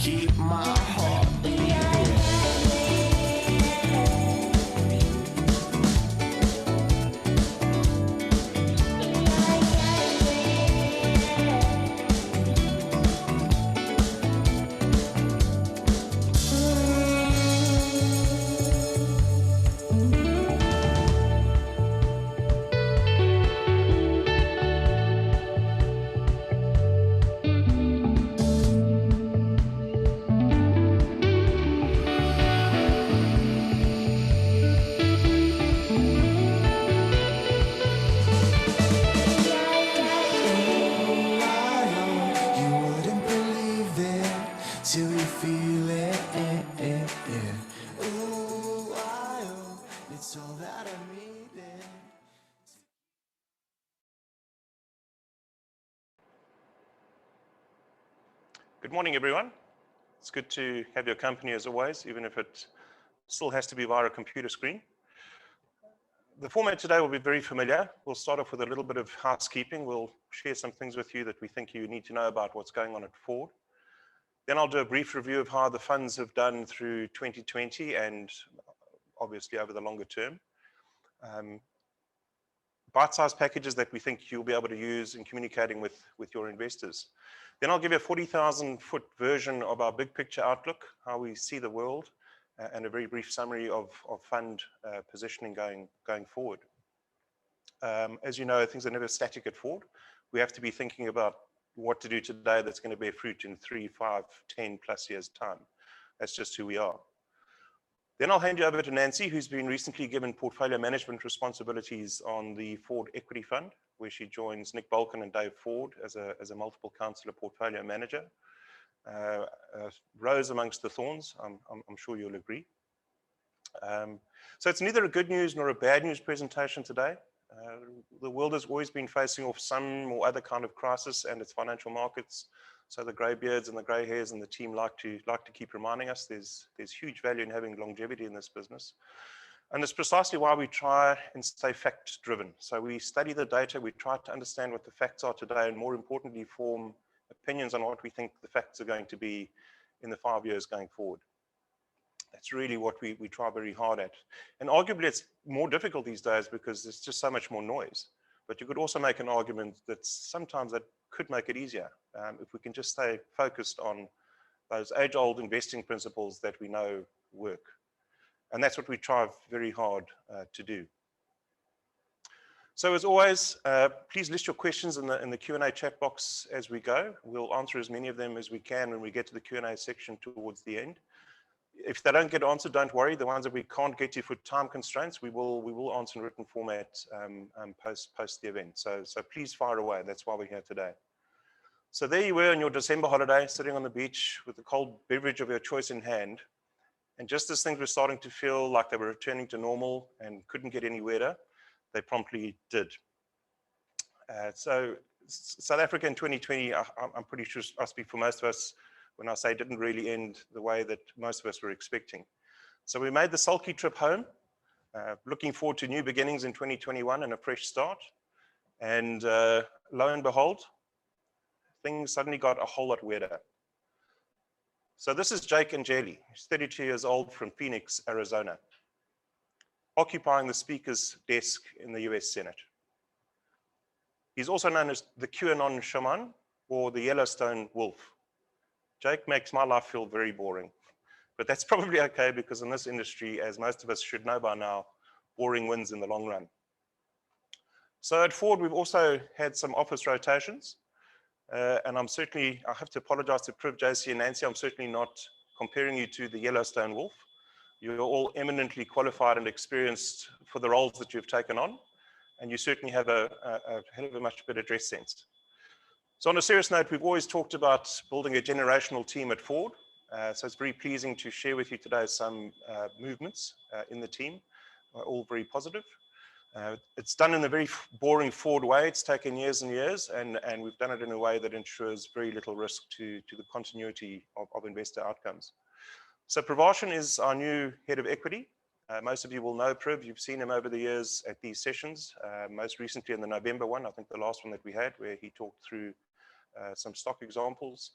keep my heart beating. Good morning, everyone. It's good to have your company as always, even if it still has to be via a computer screen. The format today will be very familiar. We'll start off with a little bit of housekeeping. We'll share some things with you that we think you need to know about what's going on at Ford. Then I'll do a brief review of how the funds have done through 2020 and obviously over the longer term. Bite-sized packages that we think you'll be able to use in communicating with your investors. Then I'll give you a 40,000-foot version of our big picture outlook, how we see the world, and a very brief summary of fund positioning going forward. As you know, things are never static at Ford. We have to be thinking about what to do today that's going to bear fruit in 3, 5, 10 plus years' time. That's just who we are. Then I'll hand you over to Nancy, who's been recently given portfolio management responsibilities on the Ford Equity Fund, where she joins Nick Balkin and Dave Ford as a multiple counselor portfolio manager. Rose amongst the thorns, I'm sure you'll agree. So it's neither a good news nor a bad news presentation today. The world has always been facing off some or other kind of crisis and its financial markets. So the greybeards and the grey hairs and the team like to keep reminding us there's huge value in having longevity in this business. And it's precisely why we try and stay fact-driven. So we study the data, we try to understand what the facts are today, and more importantly, form opinions on what we think the facts are going to be in the 5 years going forward. That's really what we try very hard at. And arguably, it's more difficult these days because there's just so much more noise. But you could also make an argument that sometimes that could make it easier if we can just stay focused on those age-old investing principles that we know work. And that's what we try very hard to do. So as always, please list your questions in the Q&A chat box as we go. We'll answer as many of them as we can when we get to the Q&A section towards the end. If they don't get answered, don't worry. The ones that we can't get to for time constraints, we will answer in written format post the event. So please fire away. That's why we're here today. So there you were on your December holiday, sitting on the beach with the cold beverage of your choice in hand. And just as things were starting to feel like they were returning to normal and couldn't get any wetter, they promptly did. So South Africa in 2020, I'm pretty sure I speak for most of us when I say it didn't really end the way that most of us were expecting. So we made the sulky trip home, looking forward to new beginnings in 2021 and a fresh start. And lo and behold, things suddenly got a whole lot weirder. So this is Jake Njeli. He's 32 years old from Phoenix, Arizona, occupying the speaker's desk in the US Senate. He's also known as the QAnon shaman or the Yellowstone wolf. Jake makes my life feel very boring, but that's probably okay because in this industry, as most of us should know by now, boring wins in the long run. So at Ford, we've also had some office rotations. And I have to apologize to Priv, JC, and Nancy. I'm certainly not comparing you to the Yellowstone wolf. You're all eminently qualified and experienced for the roles that you've taken on. And you certainly have a hell of a much better dress sense. So on a serious note, we've always talked about building a generational team at Ford. So it's very pleasing to share with you today some movements in the team, all very positive. It's done in a very boring Ford way. It's taken years and years, and we've done it in a way that ensures very little risk to the continuity of investor outcomes. So Pravashan is our new head of equity. Most of you will know Priv. You've seen him over the years at these sessions, most recently in the November one, I think the last one that we had, where he talked through some stock examples.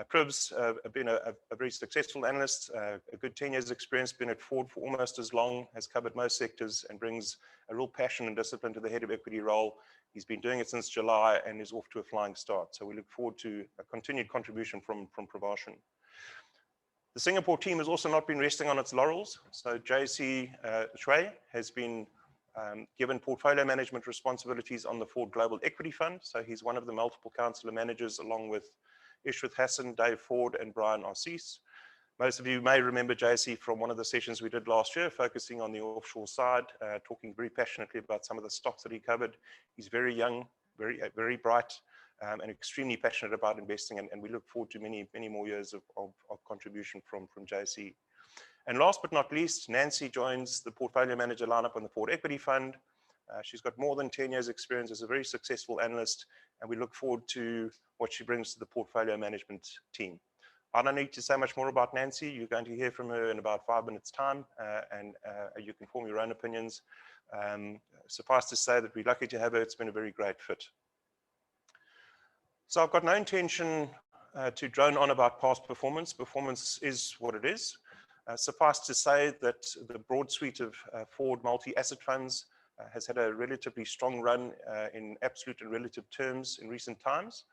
Priv's been a very successful analyst, a good 10 years experience, been at Ford for almost as long, has covered most sectors and brings a real passion and discipline to the head of equity role. He's been doing it since July and is off to a flying start. So we look forward to a continued contribution from Pravashin. The Singapore team has also not been resting on its laurels. So JC Shui has been given portfolio management responsibilities on the Ford Global Equity Fund. So he's one of the multiple councillor managers along with Ishwath Hassan, Dave Ford and Brian Arcis. Most of you may remember JC from one of the sessions we did last year, focusing on the offshore side, talking very passionately about some of the stocks that he covered. He's very young, very bright, and extremely passionate about investing. And we look forward to many more years of contribution from JC. And last but not least, Nancy joins the portfolio manager lineup on the Ford Equity Fund. She's got more than 10 years experience as a very successful analyst, and we look forward to what she brings to the portfolio management team. I don't need to say much more about Nancy. You're going to hear from her in about 5 minutes time, and you can form your own opinions. Suffice to say that we're lucky to have her. It's been a very great fit. So I've got no intention to drone on about past performance. Performance is what it is. Suffice to say that the broad suite of Ford multi-asset funds has had a relatively strong run in absolute and relative terms in recent times.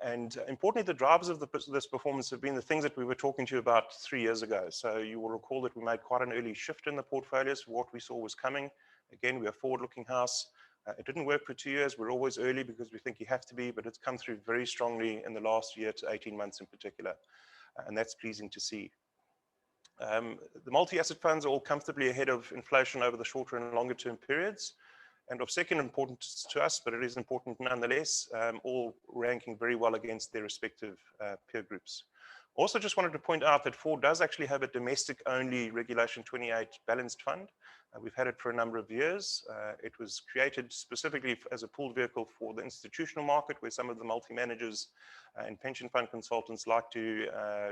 And importantly, the drivers of this performance have been the things that we were talking to you about 3 years ago. So you will recall that we made quite an early shift in the portfolios for what we saw was coming. Again, we're a forward-looking house. It didn't work for 2 years. We're always early because we think you have to be, but it's come through very strongly in the last year to 18 months in particular. And that's pleasing to see. The multi-asset funds are all comfortably ahead of inflation over the shorter and longer term periods, and of second importance to us, but it is important nonetheless, all ranking very well against their respective peer groups. Also just wanted to point out that Ford does actually have a domestic-only Regulation 28 balanced fund. We've had it for a number of years. It was created specifically as a pooled vehicle for the institutional market, where some of the multi-managers and pension fund consultants like to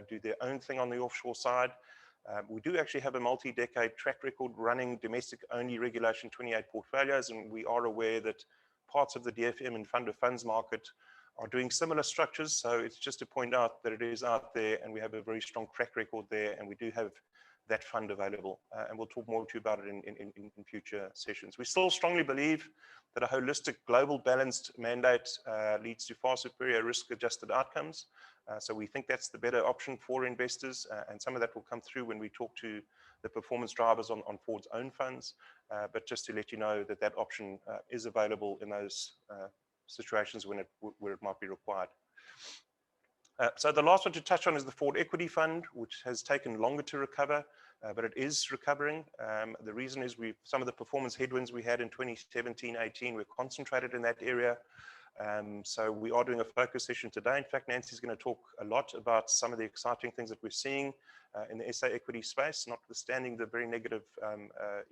do their own thing on the offshore side. We do actually have a multi-decade track record running domestic-only Regulation 28 portfolios, and we are aware that parts of the DFM and fund of funds market are doing similar structures. So it's just to point out that it is out there, and we have a very strong track record there, and we do have that fund available. And we'll talk more to you about it in future sessions. We still strongly believe that a holistic global balanced mandate leads to far superior risk-adjusted outcomes. So we think that's the better option for investors, and some of that will come through when we talk to the performance drivers on Ford's own funds. But just to let you know that that option is available in those situations where it might be required. So the last one to touch on is the Ford Equity Fund, which has taken longer to recover, but it is recovering. The reason is some of the performance headwinds we had in 2017-18 were concentrated in that area. So we are doing a focus session today. In fact, Nancy's going to talk a lot about some of the exciting things that we're seeing in the SA equity space, notwithstanding the very negative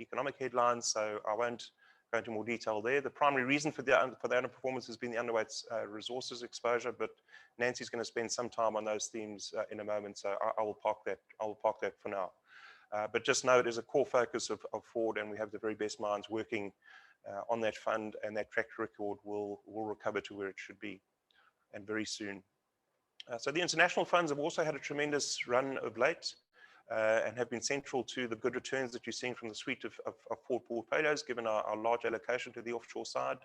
economic headlines. So I won't go into more detail there. The primary reason for the underperformance has been the underweight resources exposure, but Nancy's going to spend some time on those themes in a moment. So I will park that. For now. But just know it is a core focus of Ford, and we have the very best minds working on that fund, and that track record will recover to where it should be, and very soon. So the international funds have also had a tremendous run of late, and have been central to the good returns that you're seeing from the suite of Ford portfolios, given our large allocation to the offshore side.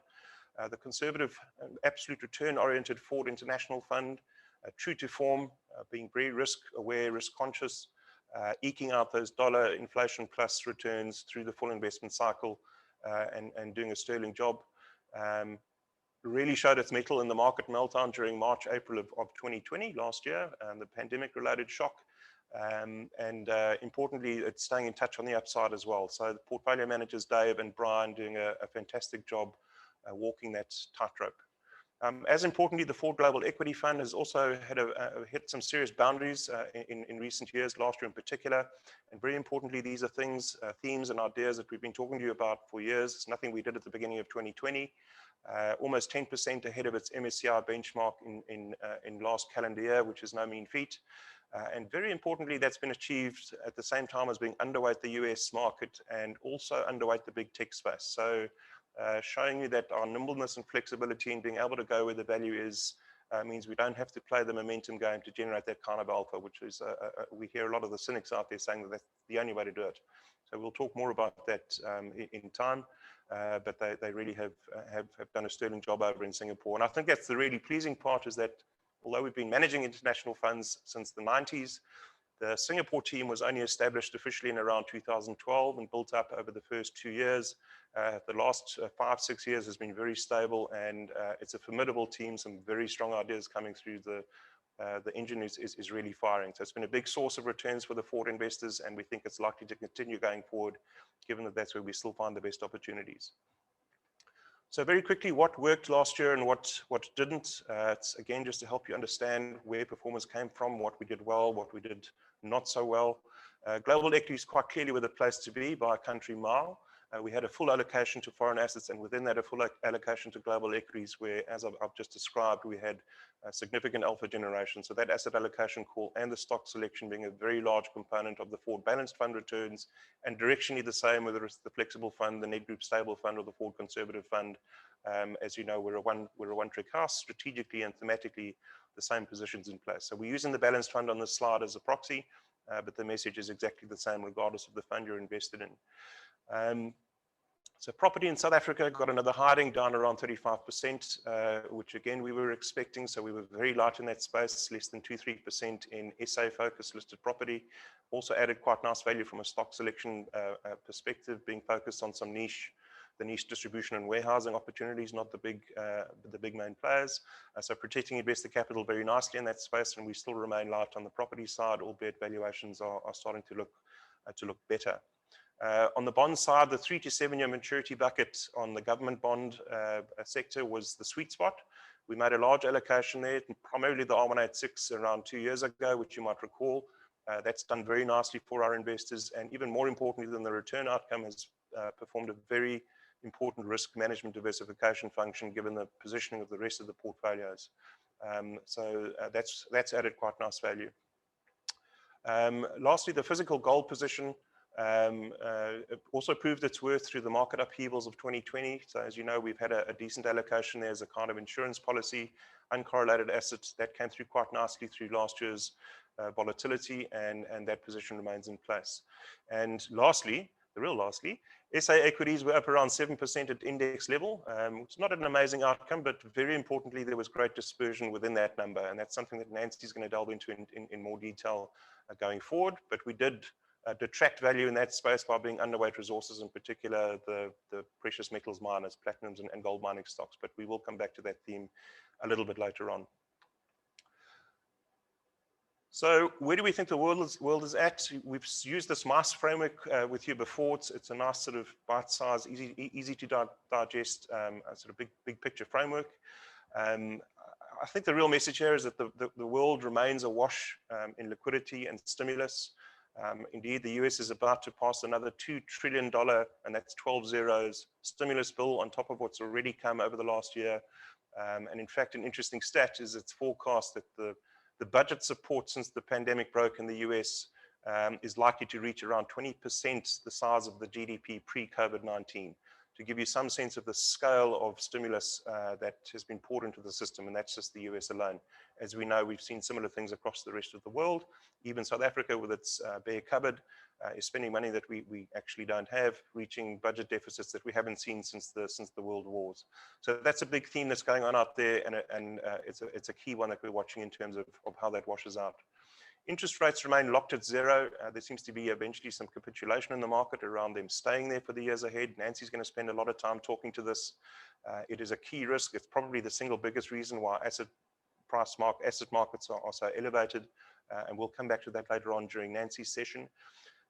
The conservative, absolute return-oriented Ford International Fund, true to form, being very risk-aware, risk-conscious, eking out those dollar inflation plus returns through the full investment cycle, and doing a sterling job. Really showed its mettle in the market meltdown during March, April of 2020 last year, and the pandemic-related shock. Importantly, it's staying in touch on the upside as well. So the portfolio managers, Dave and Brian, doing a fantastic job walking that tightrope. As importantly, the Ford Global Equity Fund has also had hit some serious boundaries in recent years, last year in particular. And very importantly, these are things, themes and ideas that we've been talking to you about for years. It's nothing we did at the beginning of 2020. Almost 10% ahead of its MSCI benchmark in last calendar year, which is no mean feat. And very importantly, that's been achieved at the same time as being underweight the US market and also underweight the big tech space. So showing you that our nimbleness and flexibility in being able to go where the value is means we don't have to play the momentum game to generate that kind of alpha, which is, we hear a lot of the cynics out there saying that that's the only way to do it. So we'll talk more about that in time, but they really have done a sterling job over in Singapore. And I think that's the really pleasing part, is that although we've been managing international funds since the 90s, the Singapore team was only established officially in around 2012 and built up over the first 2 years. The last 5-6 years has been very stable, and it's a formidable team, some very strong ideas coming through. The engine is really firing. So it's been a big source of returns for the forward investors, and we think it's likely to continue going forward, given that that's where we still find the best opportunities. So very quickly, what worked last year and what didn't. It's again just to help you understand where performance came from, what we did well, what we did not so well. Global equities quite clearly were the place to be by a country mile. We had a full allocation to foreign assets, and within that a full allocation to global equities, where, as I've just described, we had significant alpha generation. So that asset allocation call and the stock selection being a very large component of the forward balanced fund returns, and directionally the same, whether it's the flexible fund, the net group stable fund, or the forward conservative fund. As you know, we're a one-trick house, strategically and thematically the same positions in place. So we're using the balanced fund on this slide as a proxy, but the message is exactly the same regardless of the fund you're invested in. So property in South Africa got another hiding, down around 35%, which again we were expecting. So we were very light in that space, less than 2-3% in SA focused listed property. Also added quite nice value from a stock selection perspective, being focused on some niche distribution and warehousing opportunities, not the big main players. So protecting investor capital very nicely in that space, and we still remain light on the property side, albeit valuations are starting to look better. On the bond side, the 3 to 7 year maturity bucket on the government bond sector was the sweet spot. We made a large allocation there, primarily the R186 around 2 years ago, which you might recall. That's done very nicely for our investors, and even more importantly than the return outcome, has performed a very important risk management diversification function, given the positioning of the rest of the portfolios. So that's added quite nice value. Lastly, the physical gold position also proved its worth through the market upheavals of 2020. So as you know, we've had a decent allocation there as a kind of insurance policy, uncorrelated assets that came through quite nicely through last year's volatility, and that position remains in place. And lastly, SA equities were up around 7% at index level. It's not an amazing outcome, but very importantly, there was great dispersion within that number, and that's something that Nancy is going to delve into in more detail going forward. But we did detract value in that space by being underweight resources, in particular the precious metals miners, platinums and gold mining stocks. But we will come back to that theme a little bit later on. So where do we think the world is at? We've used this MICE framework with you before. It's a nice sort of bite-sized, easy to digest sort of big picture framework. I think the real message here is that the world remains awash in liquidity and stimulus. Indeed, the US is about to pass another $2 trillion, and that's 12 zeros, stimulus bill on top of what's already come over the last year. And in fact, an interesting stat is it's forecast that the budget support since the pandemic broke in the US is likely to reach around 20% the size of the GDP pre-COVID-19, to give you some sense of the scale of stimulus that has been poured into the system, and that's just the US alone. As we know, we've seen similar things across the rest of the world. Even South Africa, with its bare cupboard, is spending money that we actually don't have, reaching budget deficits that we haven't seen since the world wars. So that's a big theme that's going on out there, and it's a key one that we're watching in terms of how that washes out. Interest rates remain locked at zero. There seems to be eventually some capitulation in the market around them staying there for the years ahead. Nancy's going to spend a lot of time talking to this. It is a key risk. It's probably the single biggest reason why asset markets are so elevated, and we'll come back to that later on during Nancy's session.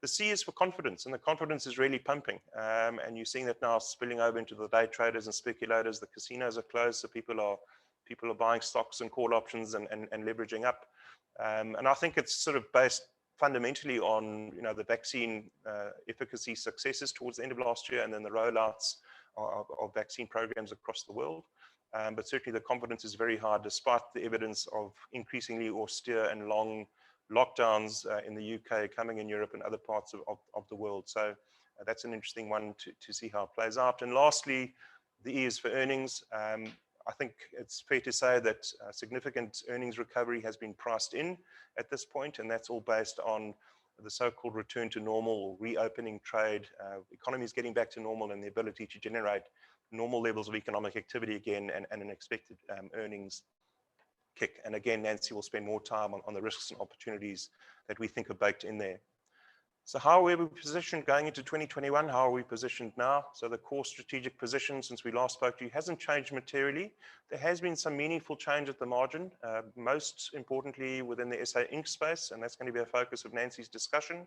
The C is for confidence, and the confidence is really pumping, and you're seeing that now spilling over into the day traders and speculators. The casinos are closed, so people are buying stocks and call options and leveraging up. And I think it's sort of based fundamentally on the vaccine efficacy successes towards the end of last year, and then the rollouts of vaccine programs across the world. But certainly the confidence is very high, despite the evidence of increasingly austere and long lockdowns in the UK, coming in Europe and other parts of the world. So that's an interesting one to see how it plays out. And lastly, the E is for earnings. I think it's fair to say that significant earnings recovery has been priced in at this point, and that's all based on the so-called return to normal or reopening trade, economies getting back to normal, and the ability to generate normal levels of economic activity again, and an expected earnings kick. And again, Nancy will spend more time on the risks and opportunities that we think are baked in there. So how are we positioned going into 2021? How are we positioned now? So the core strategic position since we last spoke to you hasn't changed materially. There has been some meaningful change at the margin, most importantly within the SA Inc. space, and that's going to be a focus of Nancy's discussion.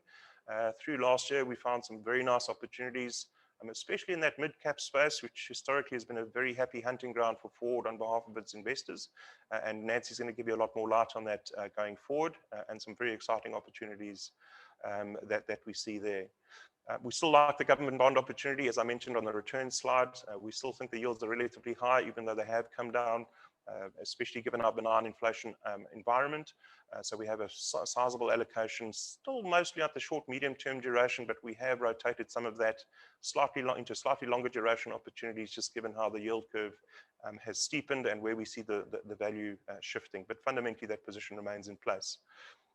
Through last year, we found some very nice opportunities, especially in that mid-cap space, which historically has been a very happy hunting ground for Forward on behalf of its investors. And Nancy's going to give you a lot more light on that going forward, and some very exciting opportunities that we see there. We still like the government bond opportunity, as I mentioned on the return slide. We still think the yields are relatively high, even though they have come down, especially given our benign inflation environment. So we have a sizable allocation, still mostly at the short, medium-term duration, but we have rotated some of that into slightly longer duration opportunities, just given how the yield curve has steepened and where we see the value shifting. But fundamentally, that position remains in place.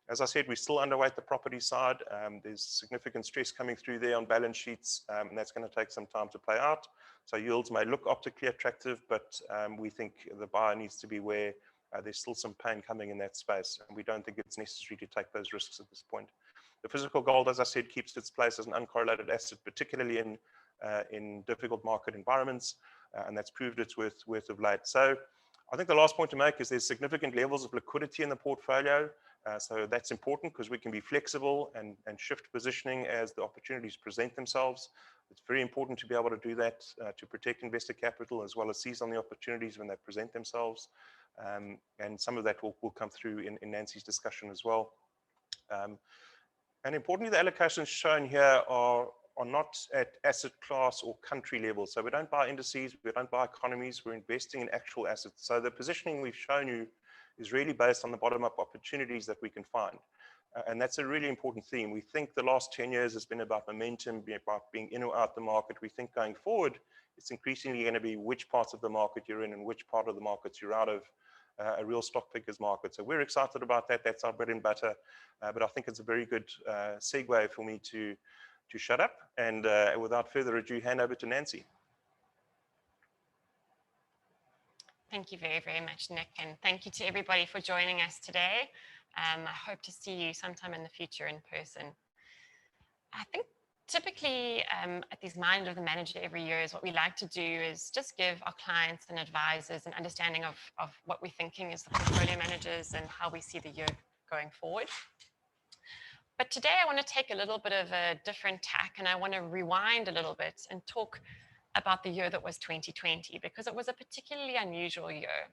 As I said, we still underweight the property side. There's significant stress coming through there on balance sheets, and that's going to take some time to play out. So yields may look optically attractive, but we think the buyer needs to be where there's still some pain coming in that space, and we don't think it's necessary to take those risks at this point. The physical gold, as I said, keeps its place as an uncorrelated asset, particularly in difficult market environments, and that's proved its worth of late. So I think the last point to make is there's significant levels of liquidity in the portfolio. So that's important because we can be flexible and shift positioning as the opportunities present themselves. It's very important to be able to do that to protect investor capital, as well as seize on the opportunities when they present themselves. And some of that will come through in Nancy's discussion as well. And importantly, the allocations shown here are not at asset class or country level. So we don't buy indices, we don't buy economies, we're investing in actual assets. So the positioning we've shown you is really based on the bottom-up opportunities that we can find. And that's a really important theme. We think the last 10 years has been about momentum, about being in or out the market. We think going forward, it's increasingly going to be which parts of the market you're in and which part of the markets you're out of, a real stock pickers market. So we're excited about that. That's our bread and butter. But I think it's a very good segue for me to shut up. And without further ado, hand over to Nancy. Thank you very, very much, Nick. And thank you to everybody for joining us today. I hope to see you sometime in the future in person. I think typically at these Mind of the Manager every year is what we like to do is just give our clients and advisors an understanding of what we're thinking as the portfolio managers and how we see the year going forward. But today I want to take a little bit of a different tack, and I want to rewind a little bit and talk about the year that was 2020, because it was a particularly unusual year.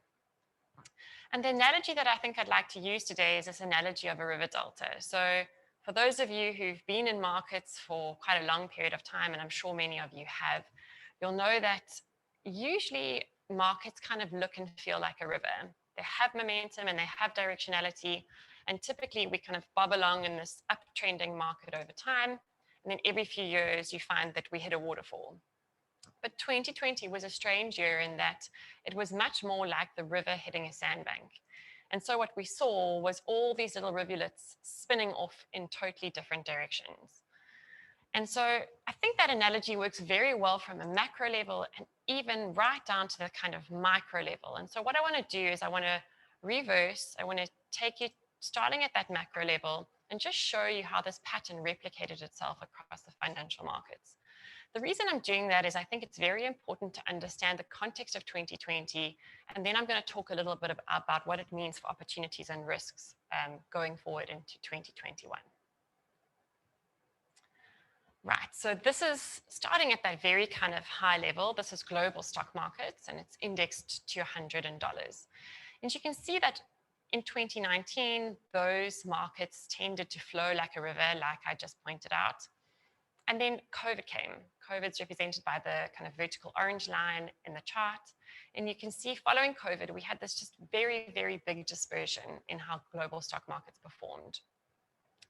And the analogy that I think I'd like to use today is this analogy of a river delta. So for those of you who've been in markets for quite a long period of time, and I'm sure many of you have, you'll know that usually markets kind of look and feel like a river. They have momentum and they have directionality, and typically we kind of bob along in this uptrending market over time, and then every few years you find that we hit a waterfall. But 2020 was a strange year in that it was much more like the river hitting a sandbank. And so what we saw was all these little rivulets spinning off in totally different directions. And so I think that analogy works very well from a macro level and even right down to the kind of micro level. And so what I want to do is I want to reverse, I want to take you starting at that macro level and just show you how this pattern replicated itself across the financial markets. The reason I'm doing that is I think it's very important to understand the context of 2020, and then I'm going to talk a little bit about what it means for opportunities and risks going forward into 2021. Right, so this is starting at that very kind of high level. This is global stock markets, and it's indexed to $100. And you can see that in 2019, those markets tended to flow like a river, like I just pointed out. And then COVID came. COVID's represented by the kind of vertical orange line in the chart. And you can see following COVID, we had this just very, very big dispersion in how global stock markets performed.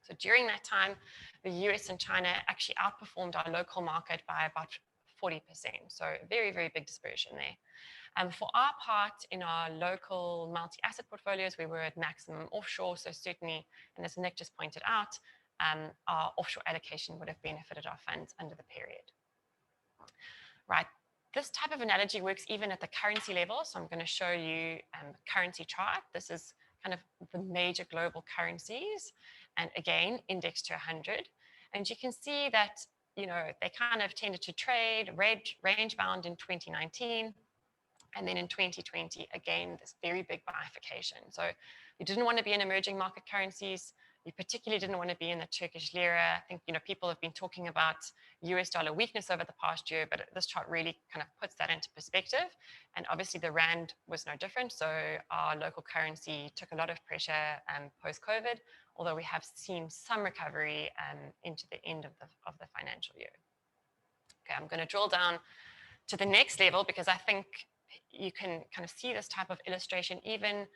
So during that time, the US and China actually outperformed our local market by about 40%. So very, very big dispersion there. For our part, in our local multi-asset portfolios, we were at maximum offshore. So certainly, and as Nick just pointed out, our offshore allocation would have benefited our funds under the period. Right. This type of analogy works even at the currency level. So I'm going to show you a currency chart. This is kind of the major global currencies, and again, indexed to 100. And you can see that, you know, they kind of tended to trade range bound in 2019. And then in 2020, again, this very big bifurcation. So you didn't want to be in emerging market currencies. You particularly didn't want to be in the Turkish lira. I think, you know, people have been talking about US dollar weakness over the past year, but this chart really kind of puts that into perspective. And obviously the rand was no different. So our local currency took a lot of pressure post-COVID, although we have seen some recovery into the end of the financial year. Okay, I'm going to drill down to the next level because I think you can kind of see this type of illustration even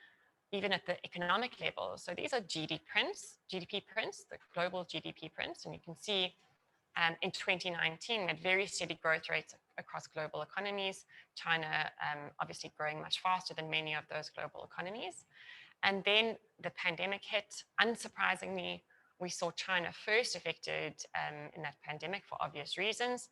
at the economic level. So these are GDP prints, the global GDP prints, and you can see in 2019 we had very steady growth rates across global economies. China obviously growing much faster than many of those global economies. And then the pandemic hit. Unsurprisingly, we saw China first affected in that pandemic for obvious reasons,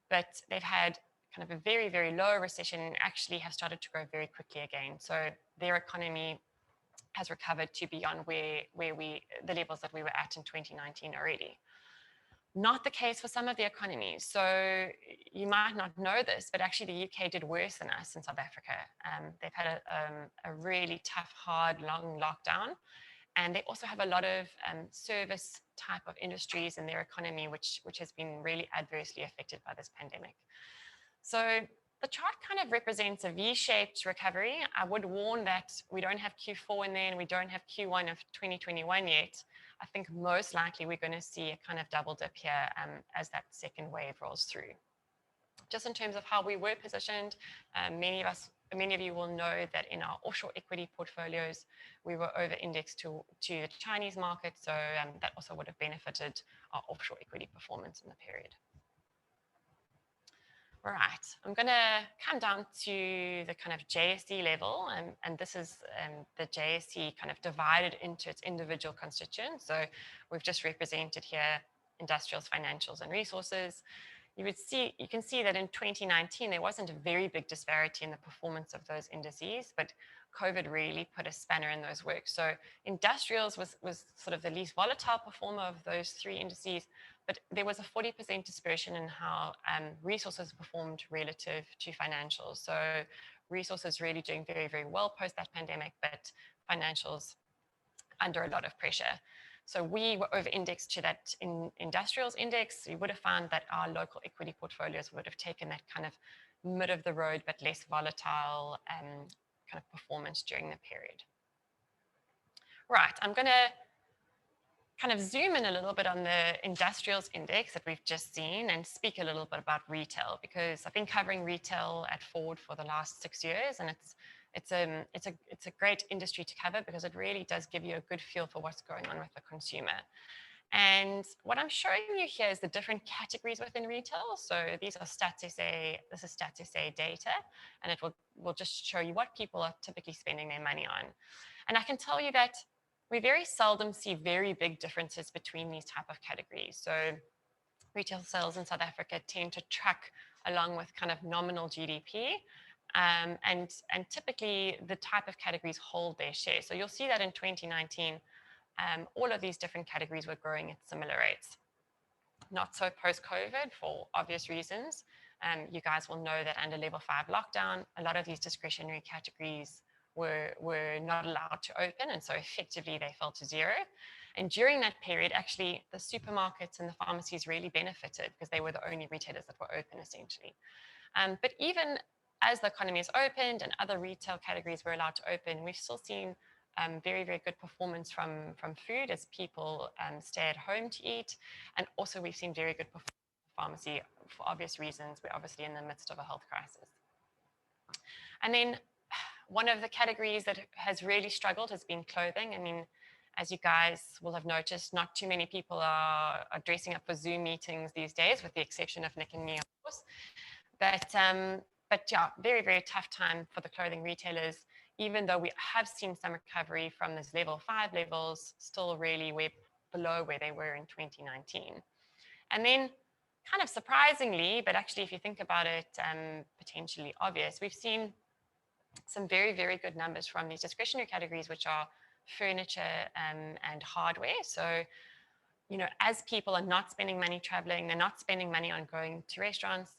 but they've had kind of a very, very low recession and actually have started to grow very quickly again. So their economy has recovered to beyond the levels that we were at in 2019 already. Not the case for some of the economies. So you might not know this, but actually the UK did worse than us in South Africa. They've had a really tough, hard, long lockdown. And they also have a lot of service type of industries in their economy, which has been really adversely affected by this pandemic. So the chart kind of represents a V-shaped recovery. I would warn that we don't have Q4 in there and we don't have Q1 of 2021 yet. I think most likely we're going to see a kind of double dip here as that second wave rolls through. Just in terms of how we were positioned, many of you will know that in our offshore equity portfolios, we were over-indexed to the Chinese market. So that also would have benefited our offshore equity performance in the period. All right, I'm going to come down to the kind of JSE level, and this is the JSE kind of divided into its individual constituents. So we've just represented here industrials, financials, and resources. You can see that in 2019, there wasn't a very big disparity in the performance of those indices, but COVID really put a spanner in those works. So industrials was sort of the least volatile performer of those three indices, but there was a 40% dispersion in how resources performed relative to financials. So resources really doing very, very well post that pandemic, but financials under a lot of pressure. So we were over-indexed to that industrials index. You would have found that our local equity portfolios would have taken that kind of mid of the road, but less volatile kind of performance during the period. Right, I'm going to kind of zoom in a little bit on the industrials index that we've just seen and speak a little bit about retail, because I've been covering retail at Ford for the last 6 years, and it's a great industry to cover because it really does give you a good feel for what's going on with the consumer. And what I'm showing you here is the different categories within retail. So these are Stats SA, this is Stats SA data, and it will just show you what people are typically spending their money on. And I can tell you that we very seldom see very big differences between these type of categories. So retail sales in South Africa tend to track along with kind of nominal GDP. And typically the type of categories hold their share. So you'll see that in 2019, all of these different categories were growing at similar rates. Not so post-COVID for obvious reasons. You guys will know that under level 5 lockdown, a lot of these discretionary categories were not allowed to open, and so effectively they fell to zero. And during that period, actually, the supermarkets and the pharmacies really benefited because they were the only retailers that were open, essentially. But even as the economy has opened and other retail categories were allowed to open, we've still seen very, very good performance from food as people stay at home to eat. And also we've seen very good performance from pharmacy for obvious reasons. We're obviously in the midst of a health crisis. And then one of the categories that has really struggled has been clothing. I mean, as you guys will have noticed, not too many people are dressing up for Zoom meetings these days, with the exception of Nick and me, of course. But but yeah, very, very tough time for the clothing retailers, even though we have seen some recovery from those level 5 levels, still really below where they were in 2019. And then kind of surprisingly, but actually if you think about it, potentially obvious, we've seen some very, very good numbers from these discretionary categories, which are furniture and hardware. So, you know, as people are not spending money traveling, they're not spending money on going to restaurants,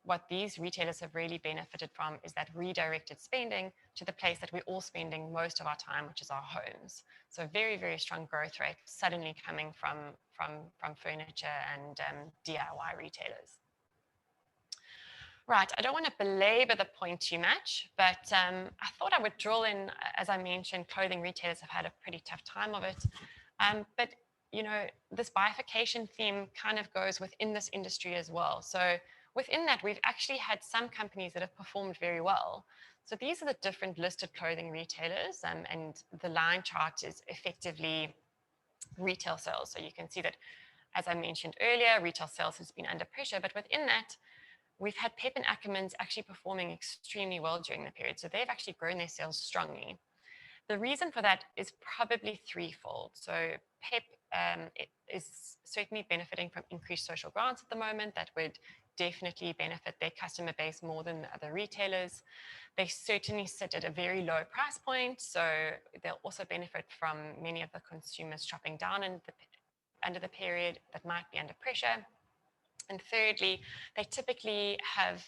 what these retailers have really benefited from is that redirected spending to the place that we're all spending most of our time, which is our homes. So very, very strong growth rate suddenly coming from furniture and DIY retailers. Right, I don't want to belabor the point too much, but I thought I would drill in, as I mentioned, clothing retailers have had a pretty tough time of it. But, you know, this bifurcation theme kind of goes within this industry as well. So within that, we've actually had some companies that have performed very well. So these are the different listed clothing retailers, and the line chart is effectively retail sales. So you can see that, as I mentioned earlier, retail sales has been under pressure, but within that, we've had Pep and Ackermans actually performing extremely well during the period. So they've actually grown their sales strongly. The reason for that is probably threefold. So Pep is certainly benefiting from increased social grants at the moment. That would definitely benefit their customer base more than the other retailers. They certainly sit at a very low price point. So they'll also benefit from many of the consumers shopping down under the period that might be under pressure. And thirdly, they typically have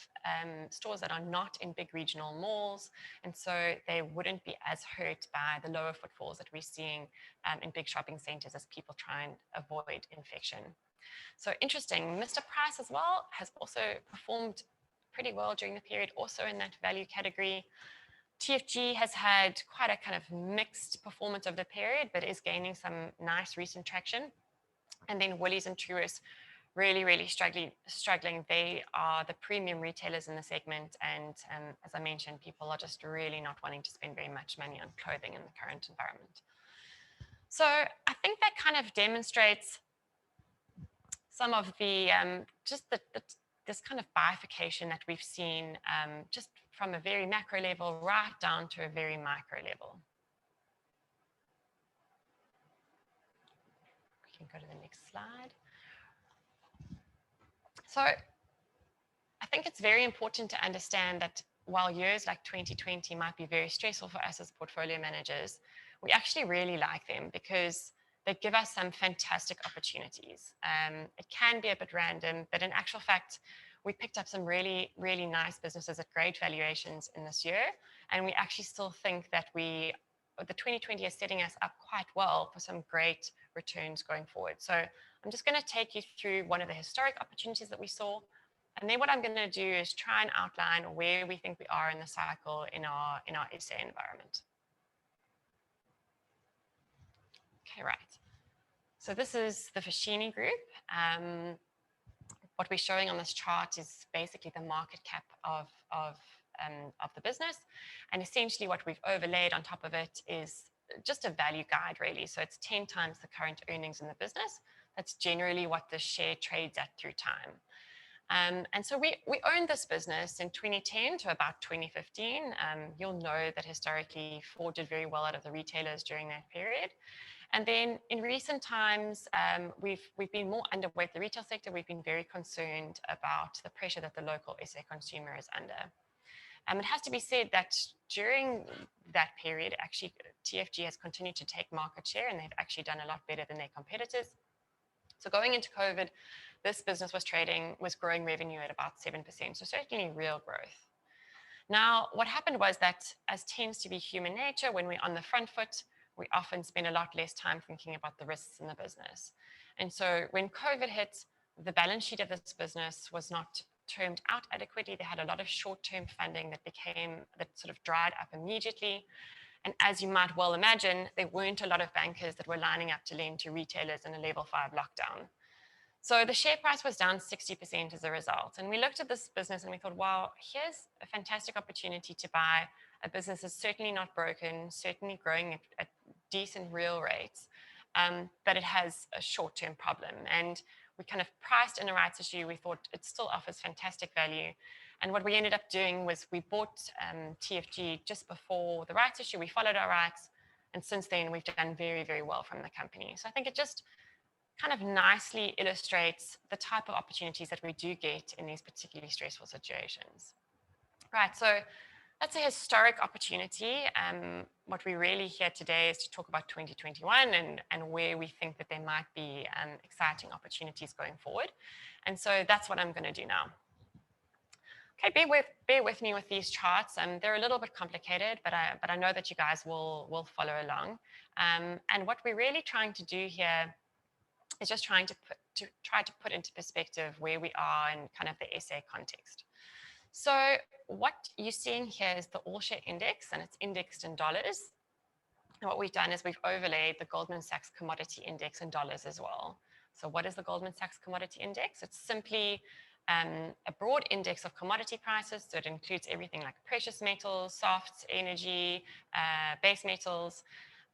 stores that are not in big regional malls, and so they wouldn't be as hurt by the lower footfalls that we're seeing in big shopping centers as people try and avoid infection. So interesting, Mr. Price as well has also performed pretty well during the period, also in that value category. TFG has had quite a kind of mixed performance over the period, but is gaining some nice recent traction. And then Woolies and Truworths really, really struggling. They are the premium retailers in the segment. And as I mentioned, people are just really not wanting to spend very much money on clothing in the current environment. So I think that kind of demonstrates some of the, this kind of bifurcation that we've seen just from a very macro level right down to a very micro level. We can go to the next slide. So I think it's very important to understand that while years like 2020 might be very stressful for us as portfolio managers, we actually really like them because they give us some fantastic opportunities. It can be a bit random, but in actual fact, we picked up some really, really nice businesses at great valuations in this year. And we actually still think that the 2020 is setting us up quite well for some great returns going forward. So I'm just going to take you through one of the historic opportunities that we saw. And then what I'm going to do is try and outline where we think we are in the cycle in our SA environment. Okay, right. So this is the Foschini Group. What we're showing on this chart is basically the market cap of the business. And essentially what we've overlaid on top of it is just a value guide, really. So it's 10 times the current earnings in the business. That's generally what the share trades at through time. And so we owned this business in 2010 to about 2015. You'll know that historically Ford did very well out of the retailers during that period. And then in recent times, we've been more underweight the retail sector. We've been very concerned about the pressure that the local SA consumer is under. It has to be said that during that period, actually, TFG has continued to take market share, and they've actually done a lot better than their competitors. So going into COVID, this business was growing revenue at about 7%, so certainly real growth. Now, what happened was that, as tends to be human nature, when we're on the front foot, we often spend a lot less time thinking about the risks in the business. And so when COVID hit, the balance sheet of this business was not termed out adequately. They had a lot of short-term funding that sort of dried up immediately. And as you might well imagine, there weren't a lot of bankers that were lining up to lend to retailers in a level 5 lockdown. So the share price was down 60% as a result. And we looked at this business and we thought, wow, here's a fantastic opportunity to buy a business that's certainly not broken, certainly growing at decent real rates, but it has a short-term problem. And we kind of priced in a rights issue. We thought it still offers fantastic value. And what we ended up doing was we bought TFG just before the rights issue. We followed our rights. And since then, we've done very, very well from the company. So I think it just kind of nicely illustrates the type of opportunities that we do get in these particularly stressful situations. Right, so that's a historic opportunity. What we're really here today is to talk about 2021 and where we think that there might be exciting opportunities going forward. And so that's what I'm going to do now. Okay, bear with me with these charts. They're a little bit complicated, but I know that you guys will follow along. And what we're really trying to do here is just try to put into perspective where we are in kind of the SA context. So what you're seeing here is the all share index, and it's indexed in dollars. And what we've done is we've overlaid the Goldman Sachs commodity index in dollars as well. So what is the Goldman Sachs commodity index? It's simply a broad index of commodity prices. So it includes everything like precious metals, softs, energy, base metals.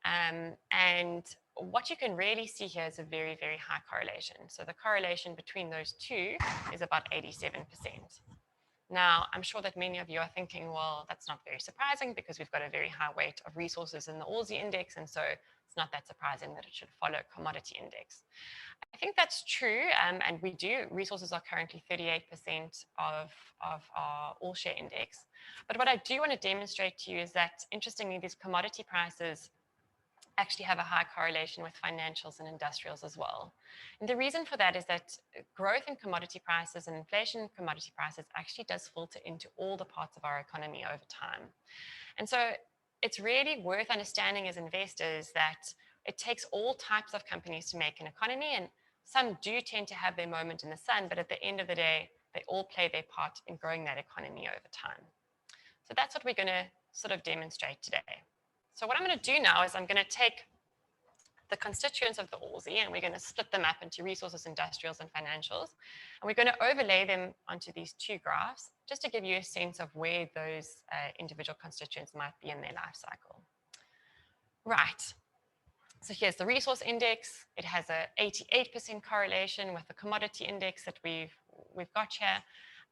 And what you can really see here is a very, very high correlation. So the correlation between those two is about 87%. Now, I'm sure that many of you are thinking, well, that's not very surprising because we've got a very high weight of resources in the ALSI index, and so it's not that surprising that it should follow commodity index. I think that's true, and we do. Resources are currently 38% of our all-share index. But what I do want to demonstrate to you is that, interestingly, these commodity prices actually have a high correlation with financials and industrials as well. And the reason for that is that growth in commodity prices and inflation in commodity prices actually does filter into all the parts of our economy over time. And so it's really worth understanding as investors that it takes all types of companies to make an economy, and some do tend to have their moment in the sun, but at the end of the day, they all play their part in growing that economy over time. So that's what we're going to sort of demonstrate today. So what I'm going to do now is I'm going to take the constituents of the ALSI and we're going to split them up into resources, industrials, and financials. And we're going to overlay them onto these two graphs just to give you a sense of where those individual constituents might be in their life cycle. Right. So here's the resource index. It has a 88% correlation with the commodity index that we've got here.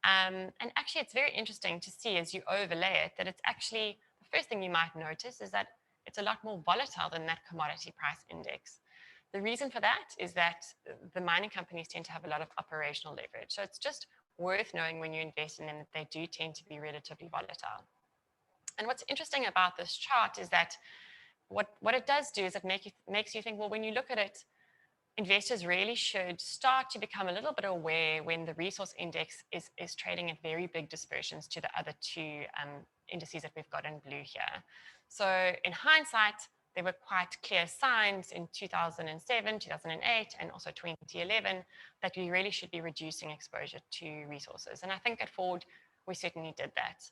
And actually, it's very interesting to see as you overlay it that it's actually, the first thing you might notice is that it's a lot more volatile than that commodity price index. The reason for that is that the mining companies tend to have a lot of operational leverage. So it's just worth knowing when you invest in them that they do tend to be relatively volatile. And what's interesting about this chart is that what it does do is it makes you think, well, when you look at it, investors really should start to become a little bit aware when the resource index is trading at very big dispersions to the other two indices that we've got in blue here. So in hindsight, there were quite clear signs in 2007, 2008, and also 2011 that we really should be reducing exposure to resources. And I think at Ford, we certainly did that.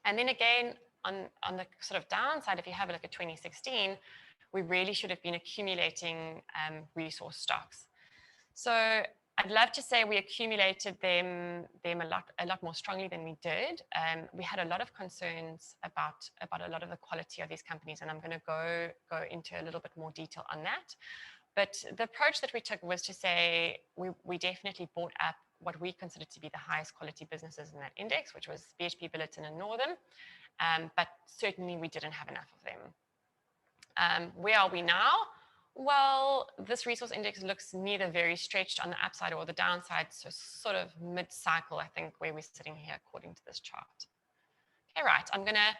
And then again, on the sort of downside, if you have a look at 2016, we really should have been accumulating resource stocks. So I'd love to say we accumulated them a lot more strongly than we did. We had a lot of concerns about a lot of the quality of these companies, and I'm going to go into a little bit more detail on that. But the approach that we took was to say we definitely bought up what we considered to be the highest quality businesses in that index, which was BHP Billiton and Northern, but certainly we didn't have enough of them. Where are we now? Well, this resource index looks neither very stretched on the upside or the downside, so sort of mid-cycle, I think, where we're sitting here according to this chart. Okay, right, I'm going to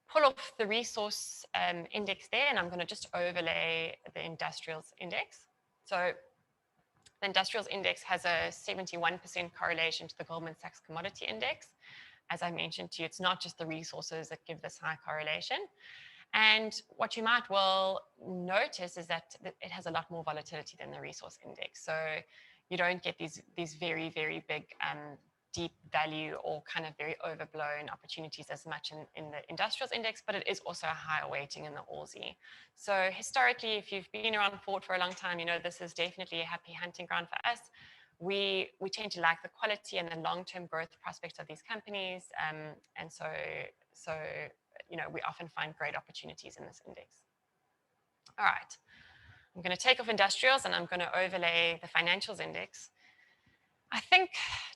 pull off the resource index there, and I'm going to just overlay the industrials index. So the industrials index has a 71% correlation to the Goldman Sachs commodity index. As I mentioned to you, it's not just the resources that give this high correlation. And what you might well notice is that it has a lot more volatility than the resource index. So you don't get these very, very big deep value or kind of very overblown opportunities as much in the industrials index, but it is also a higher weighting in the ALSI. So historically, if you've been around Ford for a long time, you know this is definitely a happy hunting ground for us. We tend to like the quality and the long-term growth prospects of these companies, and so you know, we often find great opportunities in this index. All right, I'm going to take off industrials and I'm going to overlay the financials index. I think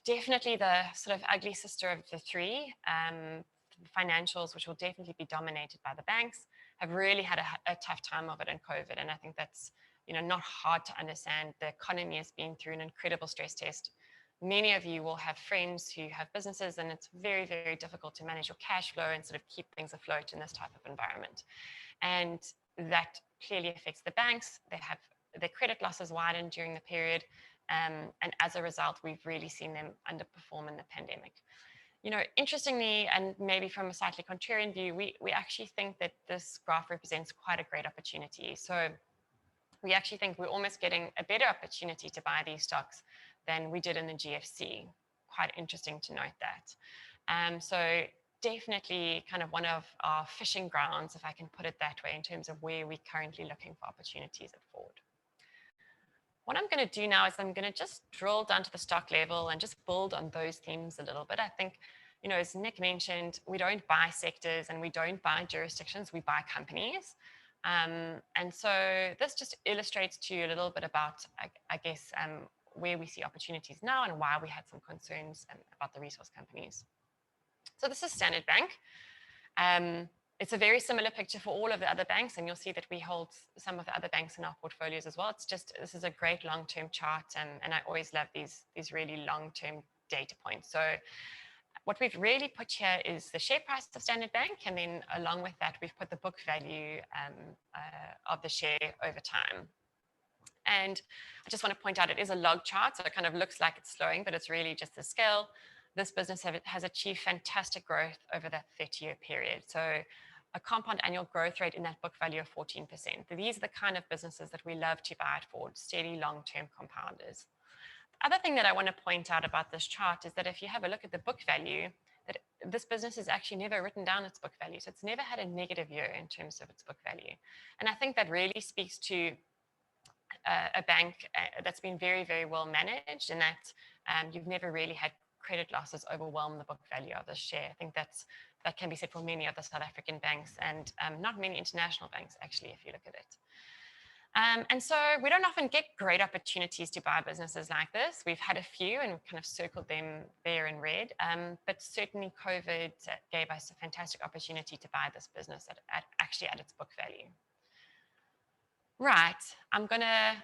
definitely the sort of ugly sister of the three, financials, which will definitely be dominated by the banks, have really had a tough time of it in COVID. And I think that's, not hard to understand. The economy has been through an incredible stress test. Many of you will have friends who have businesses, and it's very, very difficult to manage your cash flow and sort of keep things afloat in this type of environment. And that clearly affects the banks. They have their credit losses widened during the period. And as a result, we've really seen them underperform in the pandemic. Interestingly, and maybe from a slightly contrarian view, we actually think that this graph represents quite a great opportunity. So we actually think we're almost getting a better opportunity to buy these stocks than we did in the GFC. Quite interesting to note that. So definitely kind of one of our fishing grounds, if I can put it that way, in terms of where we're currently looking for opportunities at Ford. What I'm going to do now is I'm going to just drill down to the stock level and just build on those themes a little bit. I think, as Nick mentioned, we don't buy sectors and we don't buy jurisdictions, we buy companies. And so this just illustrates to you a little bit about, I guess, where we see opportunities now and why we had some concerns about the resource companies. So this is Standard Bank. It's a very similar picture for all of the other banks, and you'll see that we hold some of the other banks in our portfolios as well. It's just, this is a great long-term chart, and I always love these really long-term data points. So what we've really put here is the share price of Standard Bank, and then along with that, we've put the book value of the share over time. And I just want to point out, it is a log chart, so it kind of looks like it's slowing, but it's really just the scale. This business has achieved fantastic growth over that 30-year period. So a compound annual growth rate in that book value of 14%. These are the kind of businesses that we love to buy at Ford, steady long-term compounders. The other thing that I want to point out about this chart is that if you have a look at the book value, that this business has actually never written down its book value. So it's never had a negative year in terms of its book value. And I think that really speaks to a bank that's been very, very well managed, and that you've never really had credit losses overwhelm the book value of the share. I think that can be said for many of the South African banks, and not many international banks, actually, if you look at it. And so we don't often get great opportunities to buy businesses like this. We've had a few and kind of circled them there in red, but certainly COVID gave us a fantastic opportunity to buy this business actually at its book value. Right, I'm going to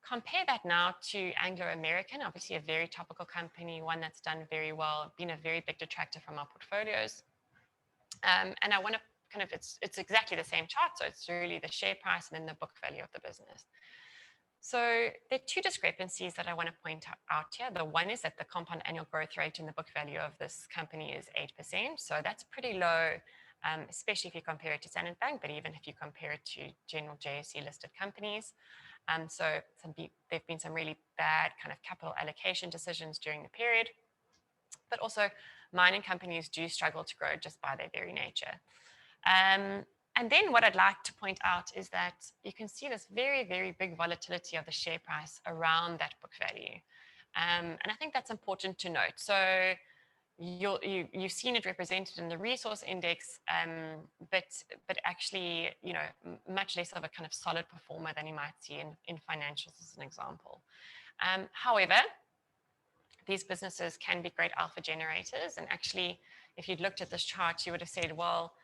compare that now to Anglo American, obviously a very topical company, one that's done very well, been a very big detractor from our portfolios. And I want to kind of, it's exactly the same chart. So it's really the share price and then the book value of the business. So there are two discrepancies that I want to point out here. The one is that the compound annual growth rate in the book value of this company is 8%. So that's pretty low, especially if you compare it to Standard Bank, but even if you compare it to general JSE listed companies. So there've been some really bad kind of capital allocation decisions during the period, but also mining companies do struggle to grow just by their very nature. And then what I'd like to point out is that you can see this very, very big volatility of the share price around that book value. And I think that's important to note. So you've seen it represented in the resource index, but actually, much less of a kind of solid performer than you might see in financials as an example. However, these businesses can be great alpha generators. And actually, if you'd looked at this chart, you would have said, well,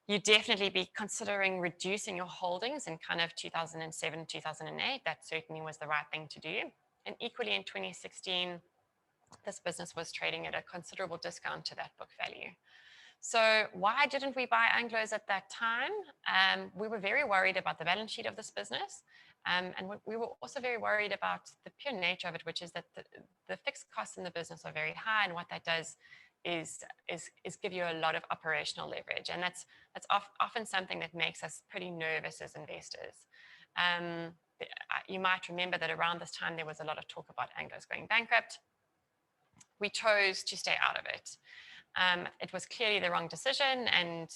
you'd definitely be considering reducing your holdings in kind of 2007, 2008. That certainly was the right thing to do. And equally in 2016, this business was trading at a considerable discount to that book value. So why didn't we buy Anglos at that time? We were very worried about the balance sheet of this business. And we were also very worried about the pure nature of it, which is that the fixed costs in the business are very high. And what that does is give you a lot of operational leverage. And that's often something that makes us pretty nervous as investors. You might remember that around this time, there was a lot of talk about Anglos going bankrupt. We chose to stay out of it. It was clearly the wrong decision, and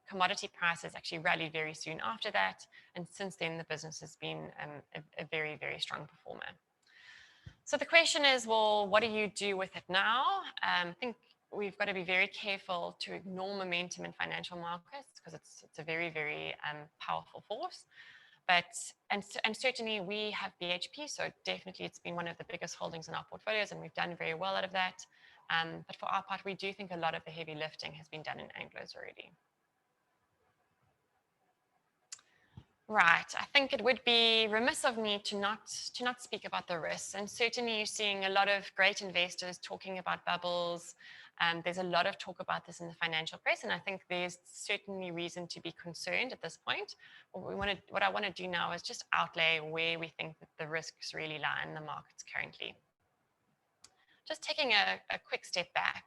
commodity prices actually rallied very soon after that. And since then, the business has been a very, very strong performer. So the question is, well, what do you do with it now? I think we've got to be very careful to ignore momentum in financial markets, because it's a very, very powerful force. And certainly we have BHP, so definitely it's been one of the biggest holdings in our portfolios, and we've done very well out of that. But for our part, we do think a lot of the heavy lifting has been done in Anglos already. Right, I think it would be remiss of me to not speak about the risks. And certainly you're seeing a lot of great investors talking about bubbles. There's a lot of talk about this in the financial press, and I think there's certainly reason to be concerned at this point. What I want to do now is just outlay where we think that the risks really lie in the markets currently. Just taking a quick step back.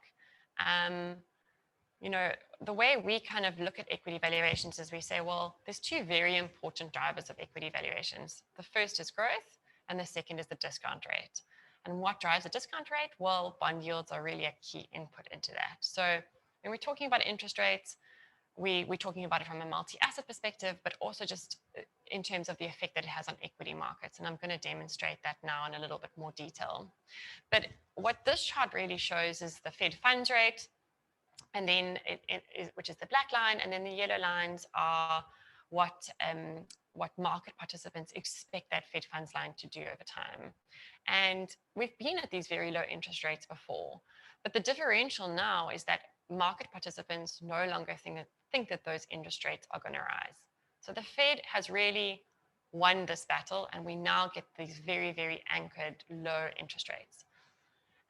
You know, the way we kind of look at equity valuations is we say, well, there's two very important drivers of equity valuations. The first is growth, and the second is the discount rate. And what drives the discount rate? Well, bond yields are really a key input into that. So when we're talking about interest rates, we're talking about it from a multi-asset perspective, but also just in terms of the effect that it has on equity markets. And I'm going to demonstrate that now in a little bit more detail. But what this chart really shows is the Fed funds rate, and then which is the black line, and then the yellow lines are what market participants expect that Fed funds line to do over time. And we've been at these very low interest rates before, but the differential now is that market participants no longer think that those interest rates are going to rise. So the Fed has really won this battle, and we now get these very, very anchored low interest rates.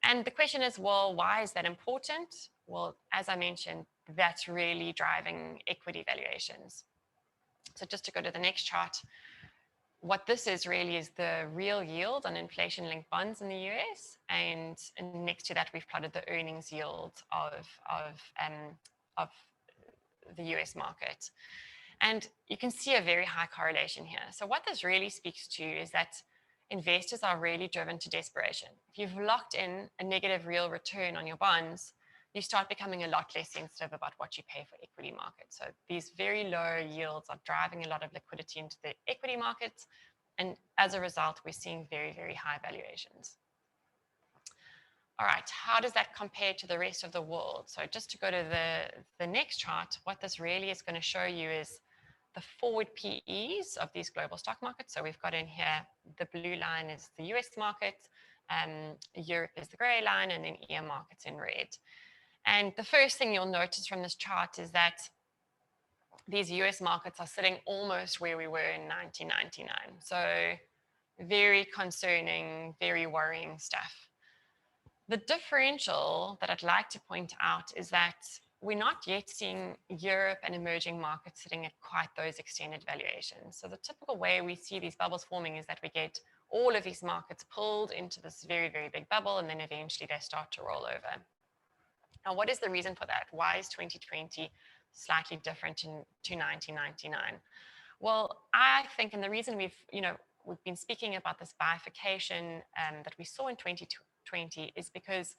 And the question is, well, why is that important? Well, as I mentioned, that's really driving equity valuations. So just to go to the next chart, what this is really is the real yield on inflation-linked bonds in the US, and next to that, we've plotted the earnings yield of the US market. And you can see a very high correlation here. So what this really speaks to is that investors are really driven to desperation. If you've locked in a negative real return on your bonds, you start becoming a lot less sensitive about what you pay for equity markets. So these very low yields are driving a lot of liquidity into the equity markets. And as a result, we're seeing very, very high valuations. All right, how does that compare to the rest of the world? So just to go to the next chart, what this really is going to show you is the forward PEs of these global stock markets. So we've got in here, the blue line is the US market, Europe is the gray line, and then EM markets in red. And the first thing you'll notice from this chart is that these US markets are sitting almost where we were in 1999. So very concerning, very worrying stuff. The differential that I'd like to point out is that we're not yet seeing Europe and emerging markets sitting at quite those extended valuations. So the typical way we see these bubbles forming is that we get all of these markets pulled into this very, very big bubble, and then eventually they start to roll over. Now, what is the reason for that? Why is 2020 slightly different to 1999? Well, I think, and the reason we've been speaking about this bifurcation that we saw in 2020 is because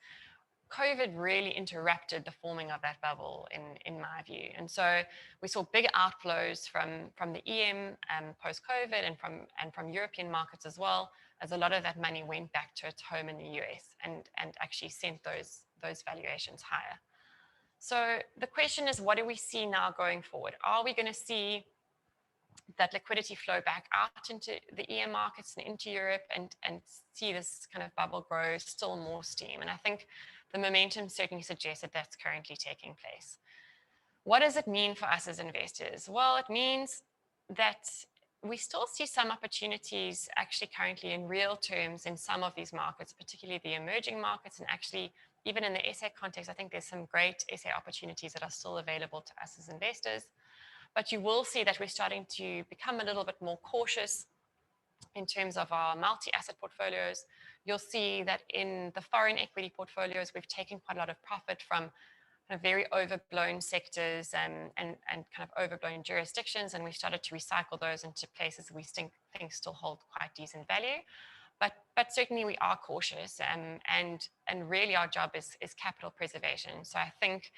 COVID really interrupted the forming of that bubble, in my view. And so we saw big outflows from the EM post-COVID and from European markets as well, as a lot of that money went back to its home in the US and actually sent those valuations higher. So the question is, what do we see now going forward? Are we going to see that liquidity flow back out into the EM markets and into Europe and see this kind of bubble grow still more steam? And I think the momentum certainly suggests that that's currently taking place. What does it mean for us as investors? Well, it means that we still see some opportunities actually currently in real terms in some of these markets, particularly the emerging markets, and actually even in the SA context, I think there's some great SA opportunities that are still available to us as investors. But you will see that we're starting to become a little bit more cautious in terms of our multi-asset portfolios. You'll see that in the foreign equity portfolios, we've taken quite a lot of profit from kind of very overblown sectors and kind of overblown jurisdictions, and we've started to recycle those into places we think still hold quite decent value. But certainly we are cautious, and really our job is capital preservation. So I think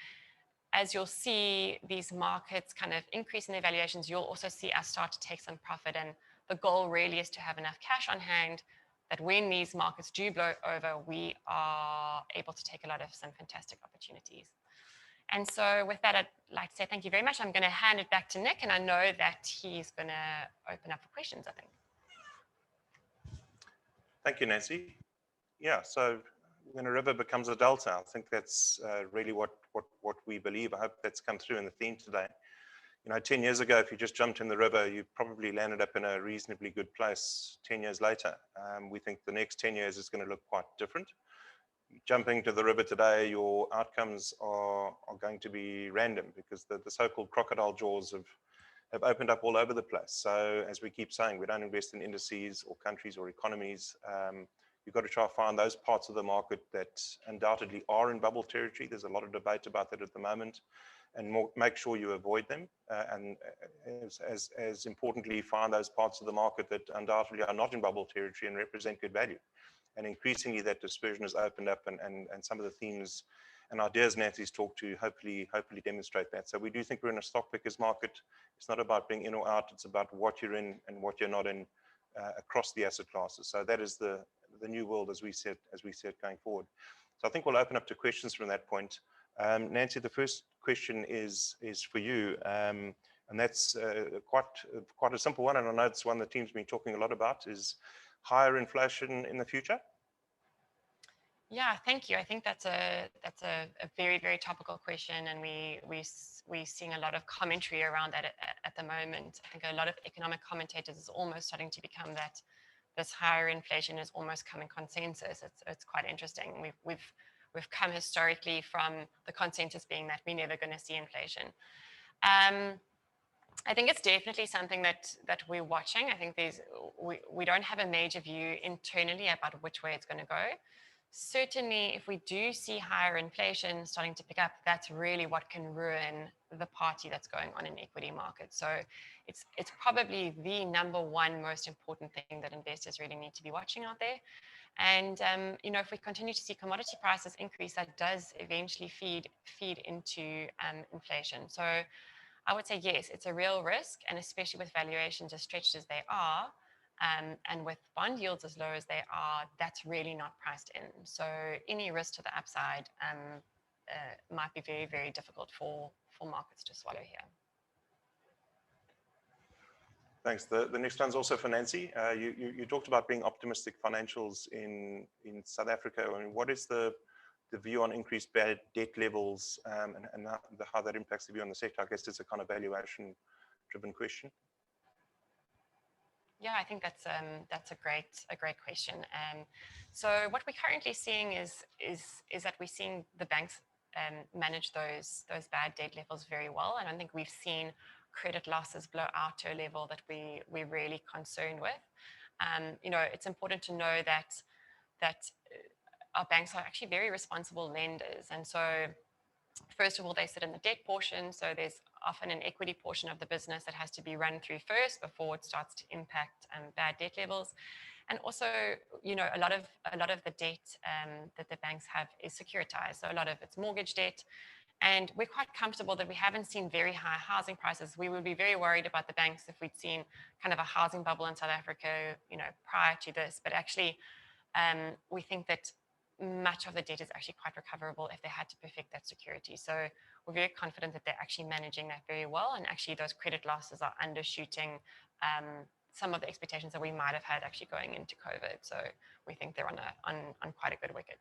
as you'll see these markets kind of increase in their valuations, you'll also see us start to take some profit. And the goal really is to have enough cash on hand that when these markets do blow over, we are able to take a lot of some fantastic opportunities. And so with that, I'd like to say thank you very much. I'm going to hand it back to Nick, and I know that he's going to open up for questions, I think. Thank you, Nancy. Yeah, so when a river becomes a delta, I think that's really what we believe. I hope that's come through in the theme today. 10 years ago, if you just jumped in the river, you probably landed up in a reasonably good place 10 years later. We think the next 10 years is going to look quite different. Jumping to the river today, your outcomes are going to be random because the so-called crocodile jaws have opened up all over the place. So as we keep saying, we don't invest in indices or countries or economies. You've got to try to find those parts of the market that undoubtedly are in bubble territory. There's a lot of debate about that at the moment, and make sure you avoid them. And as importantly, find those parts of the market that undoubtedly are not in bubble territory and represent good value. And increasingly that dispersion has opened up, and some of the themes and ideas Nancy's talked to hopefully demonstrate that. So we do think we're in a stock pickers market. It's not about being in or out, it's about what you're in and what you're not in across the asset classes. So that is the new world as we see it going forward. So I think we'll open up to questions from that point. Nancy, the first question is for you, and that's quite a simple one, and I know it's one the team's been talking a lot about, is higher inflation in the future? Yeah, thank you. I think that's a very, very topical question, and we're seeing a lot of commentary around that at the moment. I think a lot of economic commentators is almost starting to become that this higher inflation is almost coming consensus. It's quite interesting. We've come historically from the consensus being that we're never going to see inflation. I think it's definitely something that we're watching. I think we don't have a major view internally about which way it's going to go. Certainly, if we do see higher inflation starting to pick up, that's really what can ruin the party that's going on in equity markets. So it's probably the number one most important thing that investors really need to be watching out there. And if we continue to see commodity prices increase, that does eventually feed into inflation. So I would say yes, it's a real risk, and especially with valuations as stretched as they are. And with bond yields as low as they are, that's really not priced in. So any risk to the upside might be very, very difficult for markets to swallow here. Thanks. The next one's also for Nancy. You talked about being optimistic financials in South Africa. I mean, what is the view on increased bad debt levels and how that impacts the view on the sector? I guess it's a kind of valuation-driven question. Yeah, I think that's a great question. So what we're currently seeing is that we're seeing the banks manage those bad debt levels very well. I don't think we've seen credit losses blow out to a level that we're really concerned with. It's important to know that our banks are actually very responsible lenders, and so first of all, they sit in the debt portion, so there's often an equity portion of the business that has to be run through first before it starts to impact bad debt levels. And also, a lot of the debt that the banks have is securitized, so a lot of it's mortgage debt. And we're quite comfortable that we haven't seen very high housing prices. We would be very worried about the banks if we'd seen kind of a housing bubble in South Africa, prior to this. But actually, we think that much of the debt is actually quite recoverable if they had to perfect that security. So we're very confident that they're actually managing that very well, and actually those credit losses are undershooting some of the expectations that we might have had actually going into COVID. So we think they're on quite a good wicket.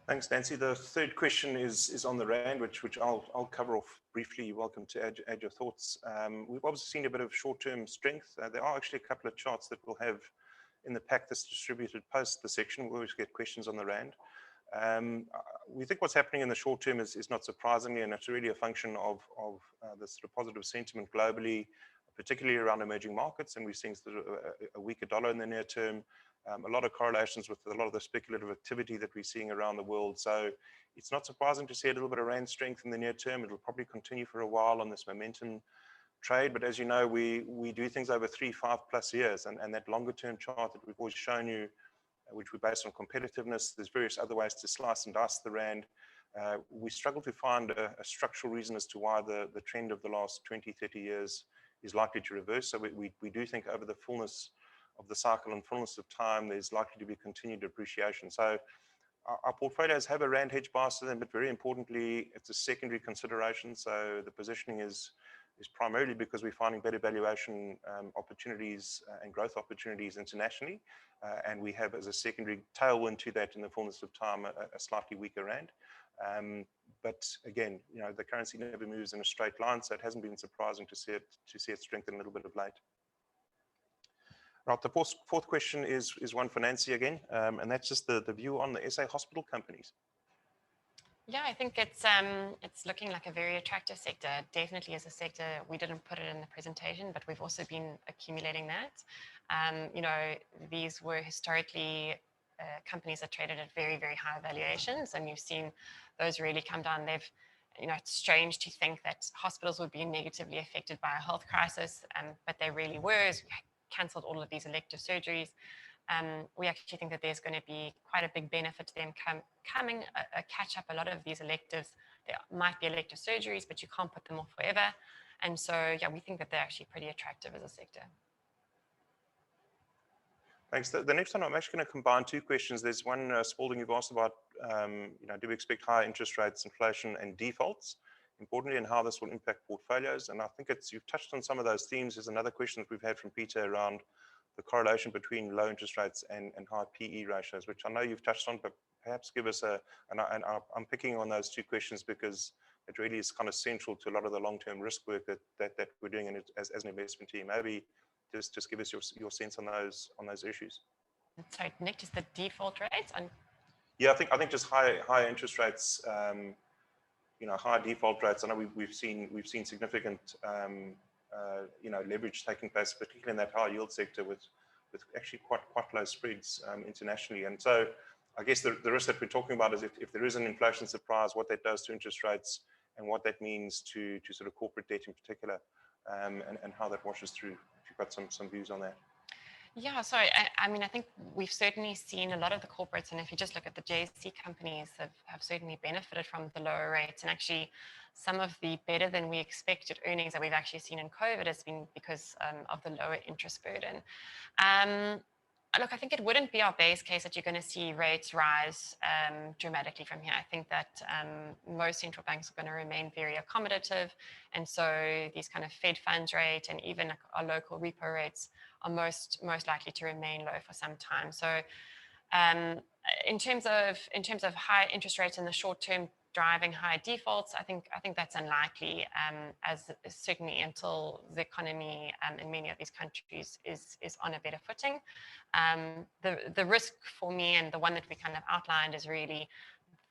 Thanks, Nancy. The third question is on the rand, which I'll cover off briefly. You're welcome to add your thoughts. We've obviously seen a bit of short-term strength. There are actually a couple of charts that we'll have in the pack that's distributed post the section. We always get questions on the rand. We think what's happening in the short term is not surprisingly, and it's really a function of the sort of positive sentiment globally, particularly around emerging markets, and we're seeing sort of a weaker dollar in the near term. A lot of correlations with a lot of the speculative activity that we're seeing around the world. So it's not surprising to see a little bit of rand strength in the near term. It'll probably continue for a while on this momentum trade, but as you know, we do things over 3-5+ years, and that longer term chart that we've always shown you, which we base on competitiveness, there's various other ways to slice and dice the rand. We struggle to find a structural reason as to why the trend of the last 20-30 years is likely to reverse. So we do think over the fullness of the cycle and fullness of time, there's likely to be continued appreciation. So our portfolios have a rand hedge bias to them, but very importantly, it's a secondary consideration. So the positioning is primarily because we're finding better valuation opportunities and growth opportunities internationally. And we have as a secondary tailwind to that in the fullness of time, a slightly weaker rand. But again, the currency never moves in a straight line, so it hasn't been surprising to see it strengthen a little bit of late. Right, the fourth question is one for Nancy again, and that's just the view on the SA hospital companies. Yeah, I think it's looking like a very attractive sector. Definitely as a sector, we didn't put it in the presentation, but we've also been accumulating that. These were historically companies that traded at very, very high valuations, and you've seen those really come down. It's strange to think that hospitals would be negatively affected by a health crisis, but they really were. We cancelled all of these elective surgeries. We actually think that there's going to be quite a big benefit to them coming, a catch up. A lot of these electives, there might be elective surgeries, but you can't put them off forever. And so, yeah, we think that they're actually pretty attractive as a sector. Thanks. The next one, I'm actually going to combine two questions. There's one, Spalding, you've asked about, do we expect higher interest rates, inflation, and defaults, importantly, and how this will impact portfolios? And I think you've touched on some of those themes. There's another question that we've had from Peter around the correlation between low interest rates and high PE ratios, which I know you've touched on, but perhaps give us and I'm picking on those two questions because it really is kind of central to a lot of the long-term risk work that we're doing as an investment team. Maybe just give us your sense on those issues. Sorry, Nick, just the default rates? Yeah, I think just higher interest rates, higher default rates. I know we've seen significant leverage taking place, particularly in that high yield sector with actually quite low spreads internationally. And so I guess the risk that we're talking about is if there is an inflation surprise, what that does to interest rates and what that means to sort of corporate debt in particular, and how that washes through. If you've got some views on that. Yeah, so I think we've certainly seen a lot of the corporates, and if you just look at the JSE companies, have certainly benefited from the lower rates. And actually, some of the better than we expected earnings that we've actually seen in COVID has been because of the lower interest burden. Look, I think it wouldn't be our base case that you're going to see rates rise dramatically from here. I think that most central banks are going to remain very accommodative. And so these kind of Fed funds rate and even our local repo rates are most likely to remain low for some time. So in terms of high interest rates in the short term driving high defaults, I think that's unlikely, as certainly until the economy in many of these countries is on a better footing. The risk for me, and the one that we kind of outlined, is really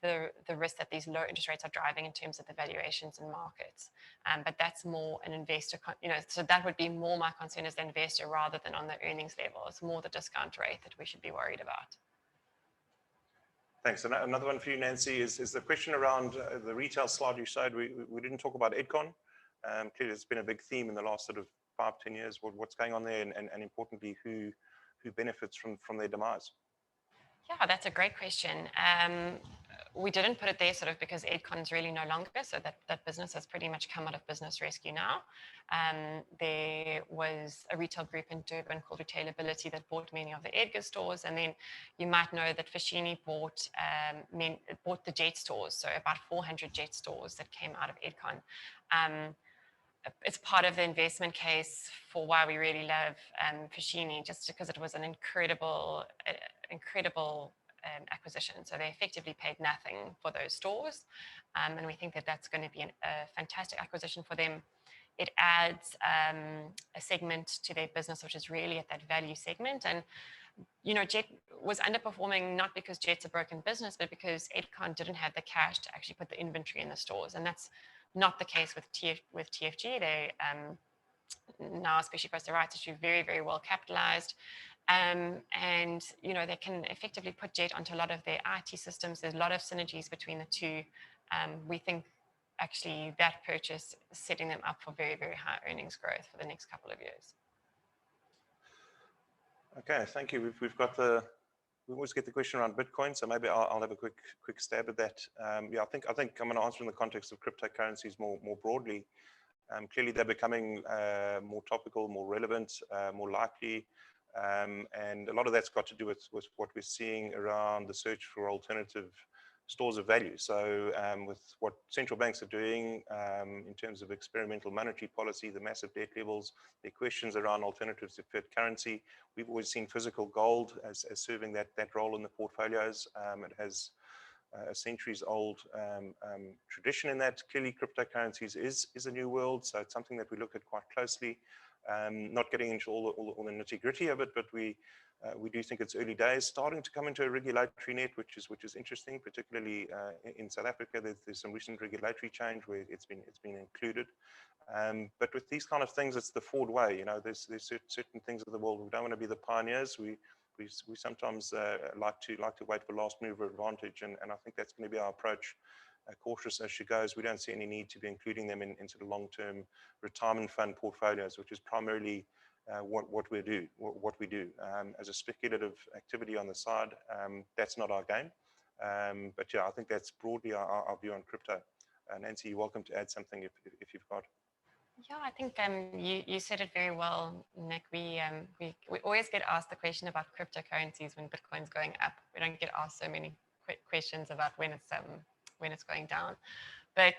the risk that these low interest rates are driving in terms of the valuations in markets. But that's more an investor, so that would be more my concern as the investor rather than on the earnings level. It's more the discount rate that we should be worried about. Thanks. Another one for you, Nancy, is the question around the retail slide you showed. We didn't talk about Edcon. Clearly, it's been a big theme in the last sort of 5-10 years. What's going on there, and importantly, who benefits from their demise? Yeah, that's a great question. We didn't put it there sort of because Edcon's really no longer, so that business has pretty much come out of business rescue now. There was a retail group in Durban called Retailability that bought many of the Edgar stores, and then you might know that Foschini bought the Jet stores, so about 400 Jet stores that came out of Edcon. It's part of the investment case for why we really love Foschini, just because it was an incredible acquisition. So they effectively paid nothing for those stores, and we think that that's going to be a fantastic acquisition for them. It adds a segment to their business which is really at that value segment. And Jet was underperforming not because Jet's a broken business, but because Edcon didn't have the cash to actually put the inventory in the stores, and that's not the case with TFG. They now, especially post the rights issue, very, very well capitalized. And they can effectively put Jet onto a lot of their IT systems. There's a lot of synergies between the two. We think actually that purchase is setting them up for very, very high earnings growth for the next couple of years. Okay, thank you. We always get the question around Bitcoin, so maybe I'll have a quick stab at that. Yeah, I think I'm going to answer in the context of cryptocurrencies more broadly. Clearly, they're becoming more topical, more relevant, more likely. And a lot of that's got to do with what we're seeing around the search for alternative stores of value. So with what central banks are doing in terms of experimental monetary policy, the massive debt levels, the questions around alternatives to fiat currency, we've always seen physical gold as serving that role in the portfolios. It has a centuries-old tradition in that. Clearly, cryptocurrencies is a new world, so it's something that we look at quite closely. Not getting into all the nitty-gritty of it, but we do think it's early days, starting to come into a regulatory net, which is interesting, particularly in South Africa. There's some recent regulatory change where it's been included. But with these kind of things, it's the forward way. You know, there's certain things of the world we don't want to be the pioneers. We sometimes like to wait for last mover advantage, and I think that's going to be our approach. Cautious as she goes, we don't see any need to be including them in sort of long-term retirement fund portfolios, which is primarily what we do. As a speculative activity on the side, that's not our game. But yeah, I think that's broadly our view on crypto. Nancy, you're welcome to add something if you've got. Yeah, I think you said it very well, Nick. We always get asked the question about cryptocurrencies when Bitcoin's going up. We don't get asked so many questions about when it's going down. But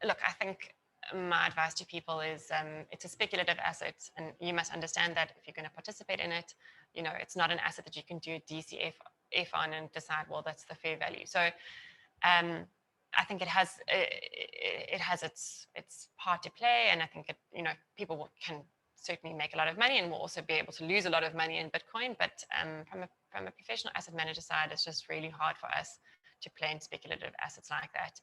look, I think my advice to people is it's a speculative asset, and you must understand that if you're going to participate in it, you know, it's not an asset that you can do a DCF on and decide, well, that's the fair value. So I think it has its part to play, and I think people can certainly make a lot of money and will also be able to lose a lot of money in Bitcoin. But from a professional asset manager side, it's just really hard for us to play in speculative assets like that.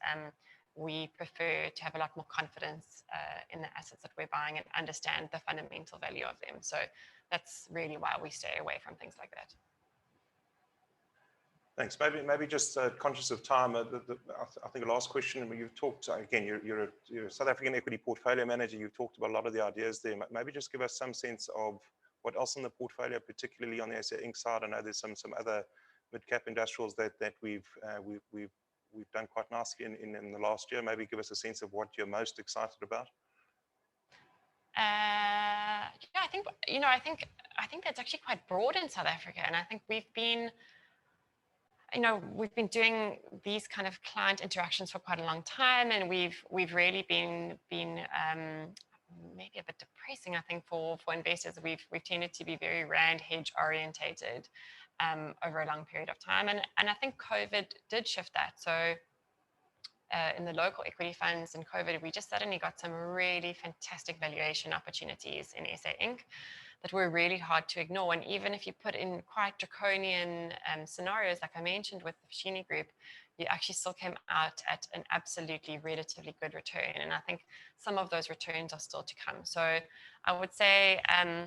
We prefer to have a lot more confidence in the assets that we're buying and understand the fundamental value of them. So that's really why we stay away from things like that. Thanks. Maybe just conscious of time. I think the last question, you've talked again. You're a South African equity portfolio manager. You've talked about a lot of the ideas there. Maybe just give us some sense of what else in the portfolio, particularly on the SA Inc. side. I know there's some other mid-cap industrials that we've done quite nicely in the last year. Maybe give us a sense of what you're most excited about. Yeah, I think that's actually quite broad in South Africa, and I think we've been doing these kind of client interactions for quite a long time, and we've really been maybe a bit depressing, I think, for investors. We've tended to be very rand hedge orientated over a long period of time, and I think COVID did shift that. So in the local equity funds in COVID, we just suddenly got some really fantastic valuation opportunities in SA Inc. that were really hard to ignore. And even if you put in quite draconian scenarios, like I mentioned with the Fashini Group, you actually still came out at an absolutely relatively good return. And I think some of those returns are still to come. So I would say,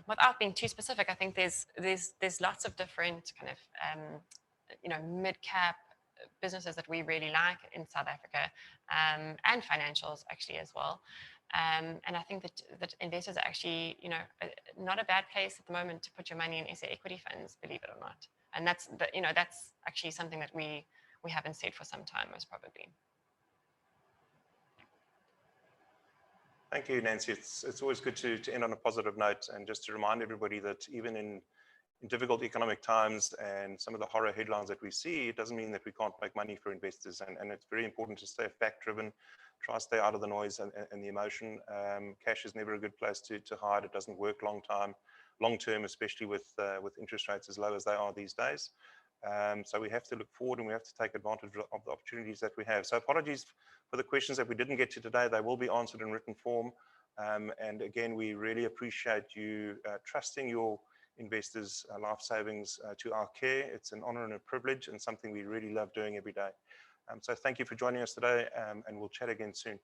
without being too specific, I think there's lots of different kind of mid-cap businesses that we really like in South Africa, and financials actually as well. And I think that investors are actually, not a bad place at the moment to put your money in SA equity funds, believe it or not. And that's actually something that we haven't said for some time, most probably. Thank you, Nancy. It's always good to end on a positive note, and just to remind everybody that even in difficult economic times and some of the horror headlines that we see, it doesn't mean that we can't make money for investors. And it's very important to stay fact-driven, try to stay out of the noise and the emotion. Cash is never a good place to hide. It doesn't work long term, especially with interest rates as low as they are these days. So we have to look forward, and we have to take advantage of the opportunities that we have. So apologies for the questions that we didn't get to today. They will be answered in written form. And again, we really appreciate you trusting your investors' life savings to our care. It's an honor and a privilege, and something we really love doing every day. So thank you for joining us today, and we'll chat again soon.